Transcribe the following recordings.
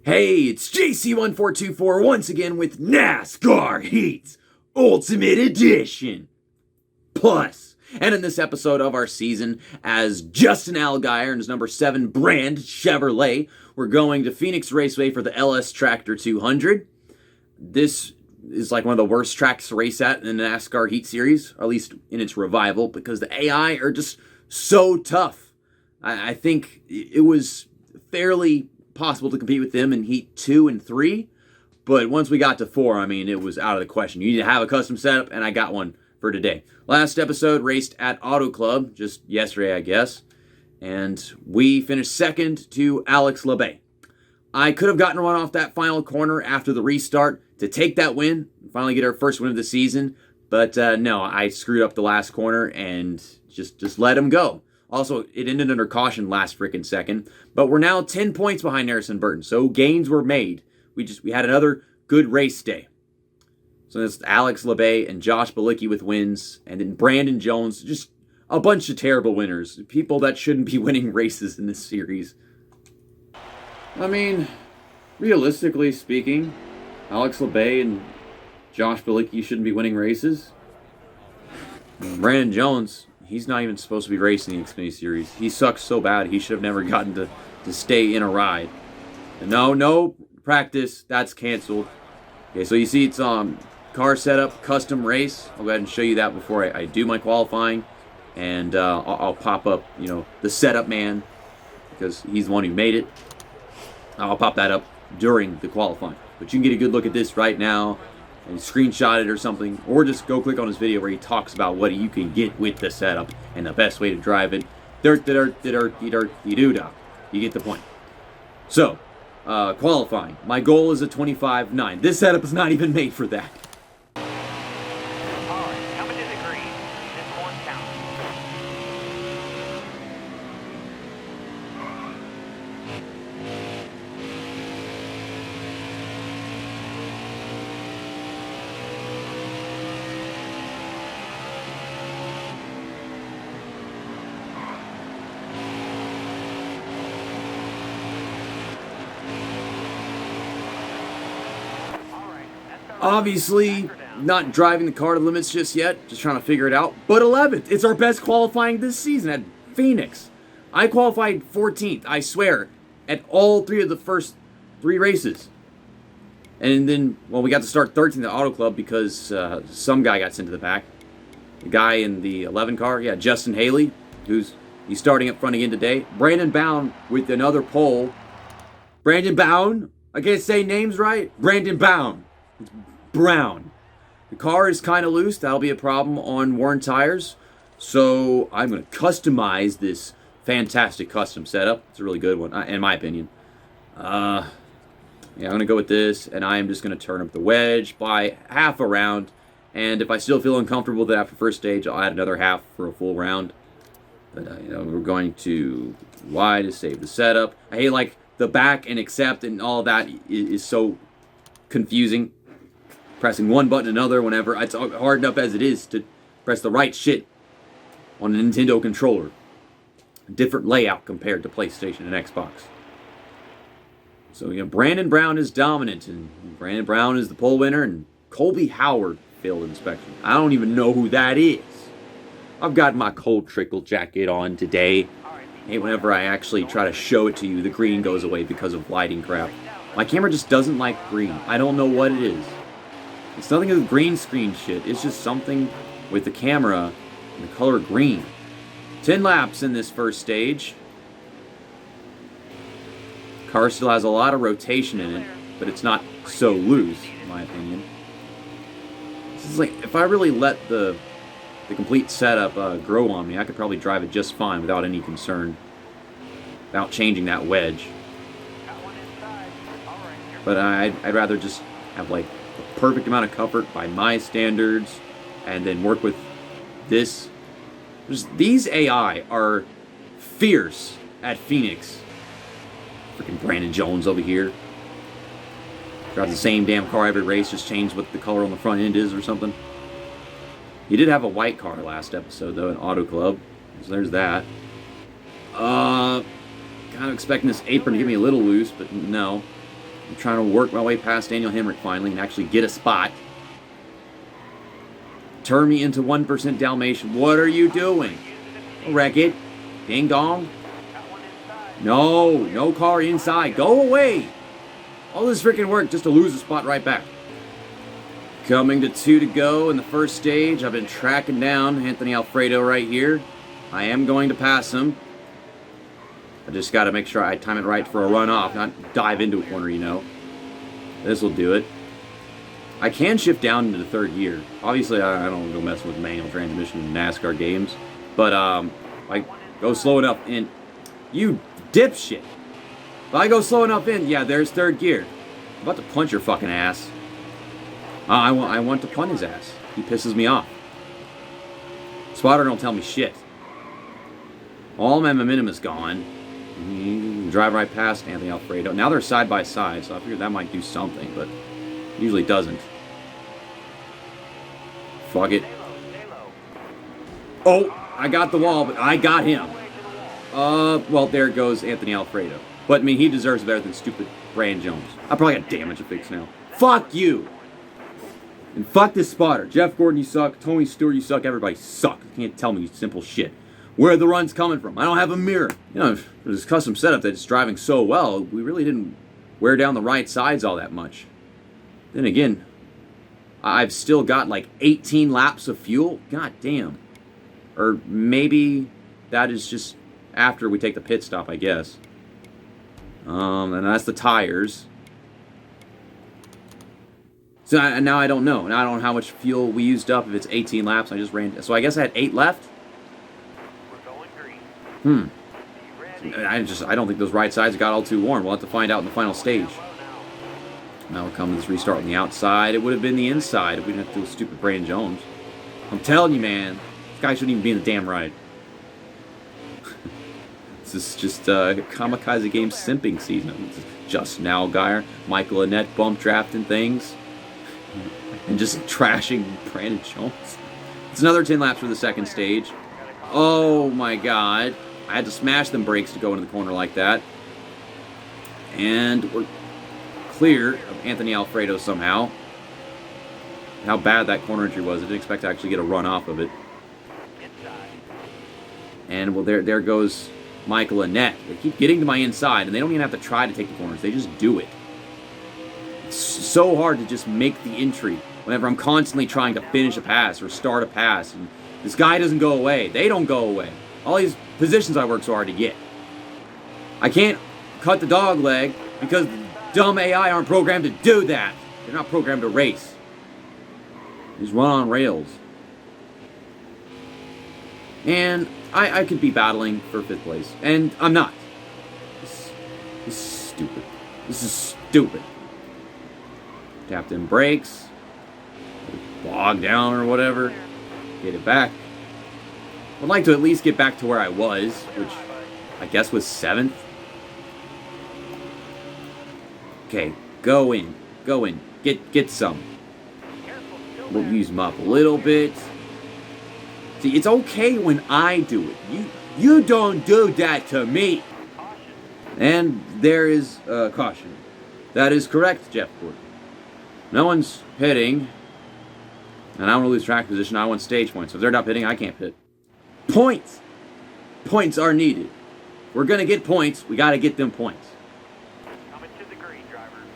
Hey, it's JC1424 once again with NASCAR Heat Ultimate Edition Plus. And in this episode of our season, as Justin Allgaier and his number 7 brand Chevrolet, we're going to Phoenix Raceway for the LS Tractor 200. This is like one of the worst tracks to race at in the NASCAR Heat Series, or at least in its revival, because the AI are just so tough. I think it was fairly possible to compete with them in Heat 2 and 3, but once we got to 4, I mean, it was out of the question. You need to have a custom setup, and I got one for today. Last episode raced at Auto Club, just yesterday, I guess, and we finished second to Alex LeBay. I could have gotten one off that final corner after the restart to take that win, and finally get our first win of the season, but no, I screwed up the last corner and just let him go. Also, it ended under caution last freaking second, but we're now 10 points behind Harrison Burton, so gains were made. We had another good race day. So it's Alex LeBay and Josh Bilicki with wins, and then Brandon Jones, just a bunch of terrible winners. People that shouldn't be winning races in this series. I mean, realistically speaking, Alex LeBay and Josh Bilicki shouldn't be winning races. Brandon Jones, he's not even supposed to be racing the Xfinity Series. He sucks so bad, he should have never gotten to stay in a ride. And no practice, that's canceled. Okay, so you see it's car setup, custom race. I'll go ahead and show you that before I do my qualifying. And I'll pop up, the setup man, because he's the one who made it. I'll pop that up during the qualifying. But you can get a good look at this right now and screenshot it or something, or just go click on his video where he talks about what you can get with the setup and the best way to drive it. You get the point. So, qualifying. My goal is a 25.9. This setup is not even made for that. Obviously, not driving the car to the limits just yet, just trying to figure it out. But 11th, it's our best qualifying this season at Phoenix. I qualified 14th, I swear, at all 3 of the first 3 races. And then, well, we got to start 13th at Auto Club because some guy got sent to the back. The guy in the 11 car, yeah, Justin Haley, he's starting up front again today. Brandon Bound with another pole. Brandon Bound, I can't say names right. Brandon Bound. It's brown. The car is kind of loose. That'll be a problem on worn tires. So I'm going to customize this fantastic custom setup. It's a really good one, in my opinion. Yeah, I'm going to go with this, and I am just going to turn up the wedge by half a round. And if I still feel uncomfortable with it after first stage, I'll add another half for a full round. But, we're going to Y to save the setup. I hate, like, the back and accept and all that is so confusing. Pressing one button another whenever. It's hard enough as it is to press the right shit on a Nintendo controller. A different layout compared to PlayStation and Xbox. So, Brandon Brown is dominant, and Brandon Brown is the pole winner, and Colby Howard failed inspection. I don't even know who that is. I've got my cold trickle jacket on today. Hey, whenever I actually try to show it to you, the green goes away because of lighting crap. My camera just doesn't like green. I don't know what it is. It's nothing with green screen shit. It's just something with the camera and the color green. 10 laps in this first stage. Car still has a lot of rotation in it, but it's not so loose, in my opinion. This is like, if I really let the complete setup grow on me, I could probably drive it just fine without any concern. Without changing that wedge. But I'd rather just have like the perfect amount of comfort by my standards and then work with this. These AI are fierce at Phoenix. Freaking Brandon Jones over here. Drives the same damn car every race, just change what the color on the front end is or something. He did have a white car last episode, though, in Auto Club. So there's that. Kind of expecting this apron to get me a little loose, but no. I'm trying to work my way past Daniel Hemrick finally and actually get a spot. Turn me into 1% Dalmatian. What are you doing? Wreck it. Ding dong. No, no car inside. Go away. All this freaking work just to lose a spot right back. Coming to 2 to go in the first stage. I've been tracking down Anthony Alfredo right here. I am going to pass him. I just got to make sure I time it right for a runoff, not dive into a corner, you know. This will do it. I can shift down into the third gear. Obviously, I don't go messing with manual transmission in NASCAR games. But, I go slow enough in. You dipshit. If I go slow enough in, yeah, there's third gear. I'm about to punch your fucking ass. I want to punt his ass. He pisses me off. Spotter don't tell me shit. All my momentum is gone. Drive right past Anthony Alfredo. Now they're side by side, so I figured that might do something, but usually doesn't. Fuck it. Oh, I got the wall, but I got him. Well, there goes Anthony Alfredo. But, I mean, he deserves better than stupid Brandon Jones. I probably got damage to fix now. Fuck you! And fuck this spotter. Jeff Gordon, you suck. Tony Stewart, you suck. Everybody sucks. You can't tell me simple shit. Where are the runs coming from? I don't have a mirror. You know, for this custom setup that's driving so well, we really didn't wear down the right sides all that much. Then again, I've still got like 18 laps of fuel. God damn. Or maybe that is just after we take the pit stop, I guess. And that's the tires. So now I don't know. Now I don't know how much fuel we used up if it's 18 laps. I just ran. So I guess I had 8 left. I don't think those right sides got all too warm. We'll have to find out in the final stage. Now we'll come to this restart on the outside. It would have been the inside if we didn't have to do a stupid Brandon Jones. I'm telling you, man. This guy shouldn't even be in the damn ride. This is just kamikaze game simping season. Justin Allgaier, Michael Annett bump drafting things. And just trashing Brandon Jones. It's another 10 laps for the second stage. Oh my god. I had to smash them brakes to go into the corner like that. And we're clear of Anthony Alfredo somehow. How bad that corner entry was. I didn't expect to actually get a run off of it. And well, there goes Michael Annett. They keep getting to my inside, and they don't even have to try to take the corners. They just do it. It's so hard to just make the entry whenever I'm constantly trying to finish a pass or start a pass. And this guy doesn't go away. They don't go away. All these positions I work so hard to get. I can't cut the dog leg because dumb AI aren't programmed to do that. They're not programmed to race. They just run on rails. And I could be battling for 5th place. And I'm not. This is stupid. This is stupid. Tapped in brakes. Bog down or whatever. Get it back. I'd like to at least get back to where I was, which I guess was 7th. Okay, go in. Go in. Get some. We'll use them up a little bit. See, it's okay when I do it. You don't do that to me. And there is caution. That is correct, Jeff Gordon. No one's pitting. And I don't want to lose track position. I want stage points. So if they're not pitting, I can't pit. Points! Points are needed. We're going to get points. We got to get them points.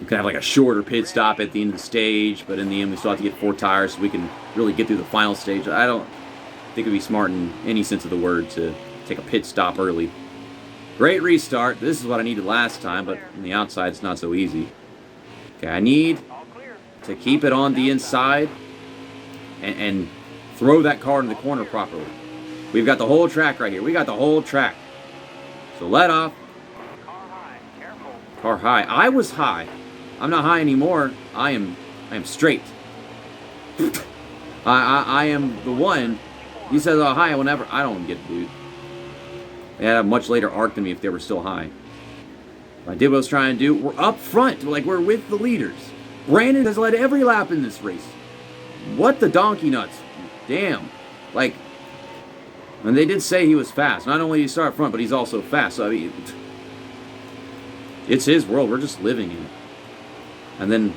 We can have like a shorter pit stop at the end of the stage, but in the end we still have to get 4 tires so we can really get through the final stage. I don't think it'd be smart in any sense of the word to take a pit stop early. Great restart. This is what I needed last time, but on the outside it's not so easy. Okay, I need to keep it on the inside and throw that car in the corner properly. We've got the whole track right here. We got the whole track. So let off. Car high. I was high. I'm not high anymore. I am straight. I am the one. He says, oh, high, whenever. I don't get it, dude. They had a much later arc than me if they were still high. I did what I was trying to do. We're up front. We're with the leaders. Brandon has led every lap in this race. What the donkey nuts? Damn. And they did say he was fast. Not only did he start up front, but he's also fast. So, I mean, it's his world. We're just living in it. And then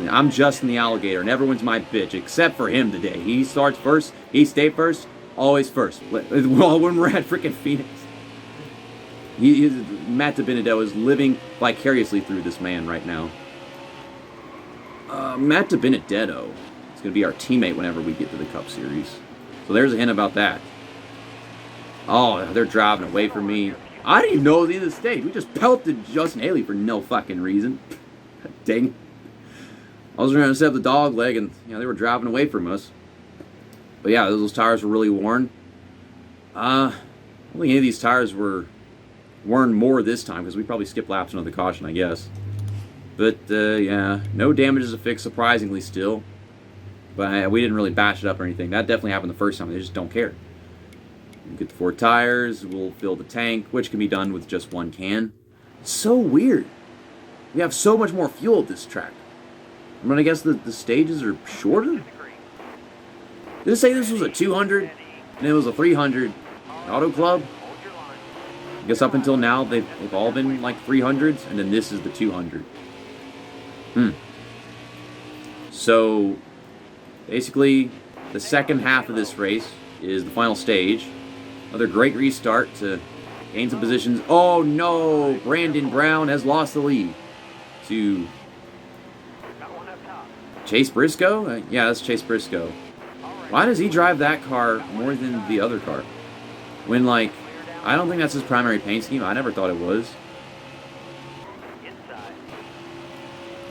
I'm Justin the Allgaier, and everyone's my bitch except for him today. He starts first. He stayed first. Always first. Well, when we're at freaking Phoenix. Matt DiBenedetto is living vicariously through this man right now. Matt DiBenedetto is going to be our teammate whenever we get to the Cup Series. So there's a hint about that. Oh, they're driving away from me. I didn't even know it was the end of the stage. We just pelted Justin Haley for no fucking reason. Dang it. I was trying to set up the dog leg, and they were driving away from us. But yeah, those tires were really worn. I don't think any of these tires were worn more this time, because we probably skipped laps under the caution, I guess. But yeah, no damages to fix, surprisingly still. But we didn't really bash it up or anything. That definitely happened the first time. They just don't care. We'll get the 4 tires. We'll fill the tank, which can be done with just 1 can. It's so weird. We have so much more fuel at this track. I'm going to guess that the stages are shorter? Did it say this was a 200 and it was a 300 Auto Club? I guess up until now they've all been like 300s, and then this is the 200. So basically the second half of this race is the final stage. Another great restart to gain some positions. Oh no! Brandon Brown has lost the lead to Chase Briscoe? Yeah, that's Chase Briscoe. Why does he drive that car more than the other car? When, like, I don't think that's his primary paint scheme. I never thought it was.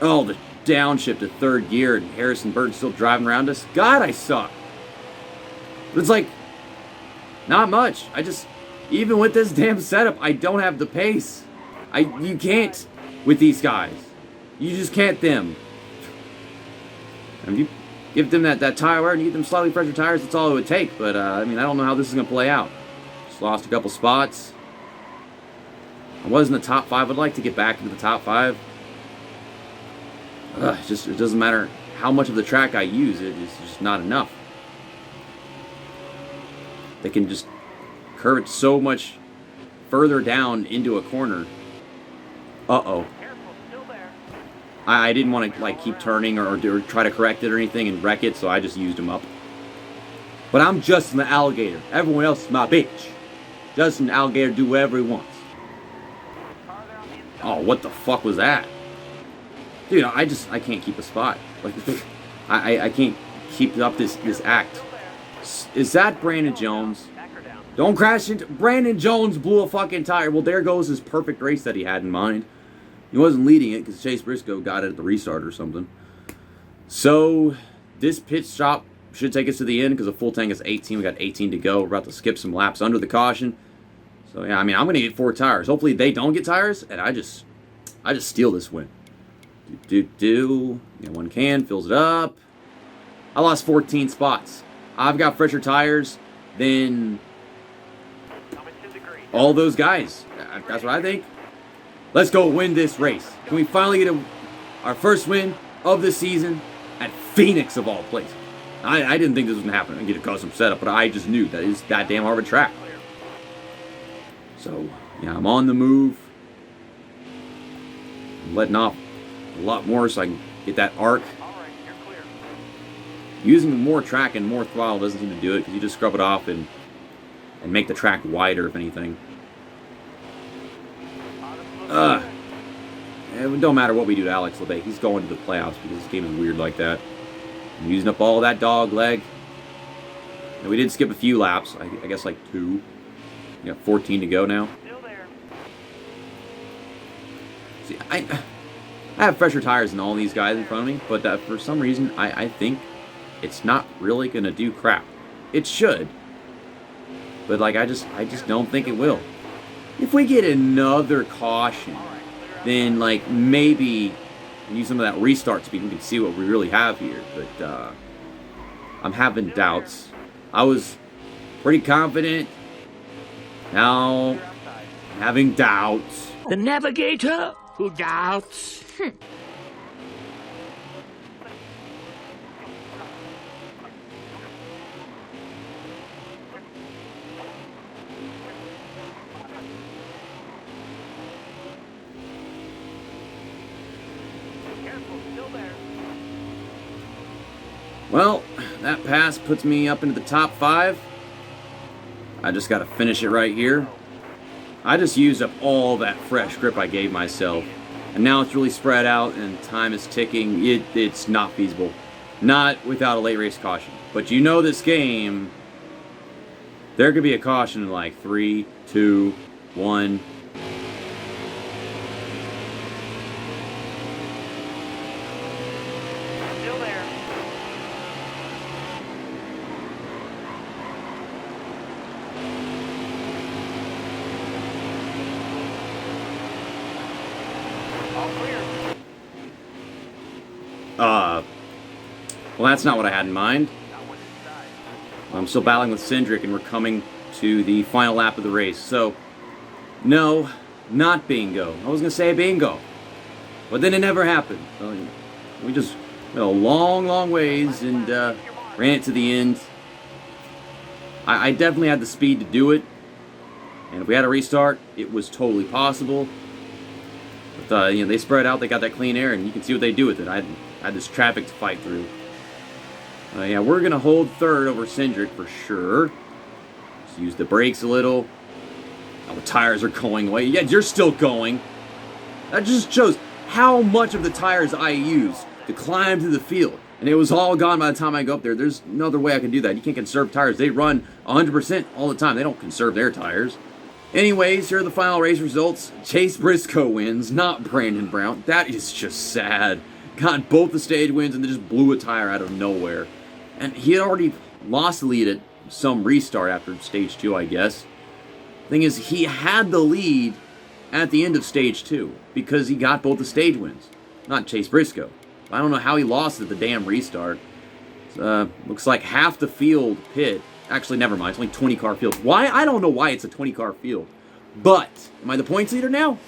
Oh, the downshift to 3rd gear, and Harrison Burton's still driving around us. God, I suck. But it's like, not much. Even with this damn setup, I don't have the pace. You can't with these guys. You just can't them. If you give them that tire wear and you get them slightly fresher tires, that's all it would take. But, I don't know how this is going to play out. Just lost a couple spots. I was in the top 5. I'd like to get back into the top 5. It doesn't matter how much of the track I use. It's just not enough. They can just curve it so much further down into a corner. Uh-oh. I didn't want to keep turning or try to correct it or anything and wreck it, so I just used him up. But I'm Justin the Allgaier. Everyone else is my bitch. Justin the Allgaier do whatever he wants. Oh, what the fuck was that? Dude, I can't keep a spot. I can't keep up this act. Is that Brandon Jones? Don't crash into... Brandon Jones blew a fucking tire. Well, there goes his perfect race that he had in mind. He wasn't leading it because Chase Briscoe got it at the restart or something. So, this pit stop should take us to the end because the full tank is 18. We got 18 to go. We're about to skip some laps under the caution. So, yeah, I'm going to get 4 tires. Hopefully they don't get tires, and I just steal this win. One can, fills it up. I lost 14 spots. I've got fresher tires than all those guys. That's what I think. Let's go win this race. Can we finally get our first win of the season at Phoenix of all places? I didn't think this was going to happen and get a custom setup, but I just knew that it's that damn hard of a track. So, yeah, I'm on the move. I'm letting off a lot more so I can get that arc. Using more track and more throttle doesn't seem to do it because you just scrub it off and make the track wider, if anything. It don't matter what we do to Alex LeBay. He's going to the playoffs because this game is weird like that. I'm using up all that dog leg. And we did skip a few laps. I guess like 2. We got 14 to go now. See, I have fresher tires than all these guys in front of me, but for some reason, I think it's not really going to do crap. It should. But, I just don't think it will. If we get another caution, then, maybe use some of that restart speed. We can see what we really have here. But, I'm having doubts. I was pretty confident. Now, I'm having doubts. The navigator who doubts. Well, that pass puts me up into the top 5. I just got to finish it right here. I just used up all that fresh grip I gave myself. And now it's really spread out and time is ticking. It's not feasible. Not without a late race caution. But you know this game, there could be a caution in like 3, 2, 1. Still there. All clear. Well, that's not what I had in mind. I'm still battling with Cindric, and we're coming to the final lap of the race. So, no, not bingo. I was going to say bingo, but then it never happened. So, we just went a long, long ways and ran it to the end. I definitely had the speed to do it, and if we had a restart, it was totally possible. But, they spread out, they got that clean air, and you can see what they do with it. I had this traffic to fight through. Yeah, we're going to hold third over Cindric for sure. Just use the brakes a little. Now the tires are going away. Yeah, you're still going. That just shows how much of the tires I used to climb to the field. And it was all gone by the time I go up there. There's no other way I can do that. You can't conserve tires. They run 100% all the time. They don't conserve their tires. Anyways, here are the final race results. Chase Briscoe wins, not Brandon Brown. That is just sad. Got both the stage wins and then just blew a tire out of nowhere. And he had already lost the lead at some restart after stage 2, I guess. Thing is, he had the lead at the end of stage 2 because he got both the stage wins. Not Chase Briscoe. I don't know how he lost at the damn restart. Looks like half the field pit. Actually, never mind. It's only 20 car field. Why? I don't know why it's a 20 car field. But, am I the points leader now?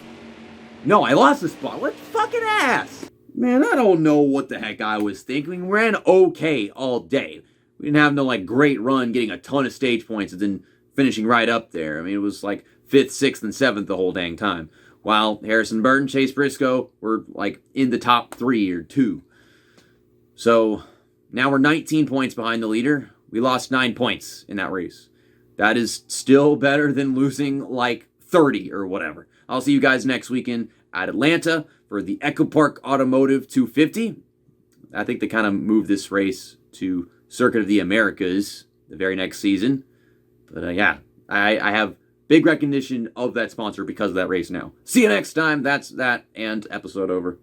No, I lost the spot. What fucking ass? Man, I don't know what the heck I was thinking. We ran okay all day. We didn't have no, great run getting a ton of stage points and then finishing right up there. I mean, it was 5th, 6th, and 7th the whole dang time. While Harrison Burton, Chase Briscoe were, in the top 3 or 2. So, now we're 19 points behind the leader. We lost 9 points in that race. That is still better than losing, 30 or whatever. I'll see you guys next weekend at Atlanta for the Echo Park Automotive 250. I think they kind of moved this race to Circuit of the Americas the very next season. But yeah, I have big recognition of that sponsor because of that race now. See you next time. That's that, and episode over.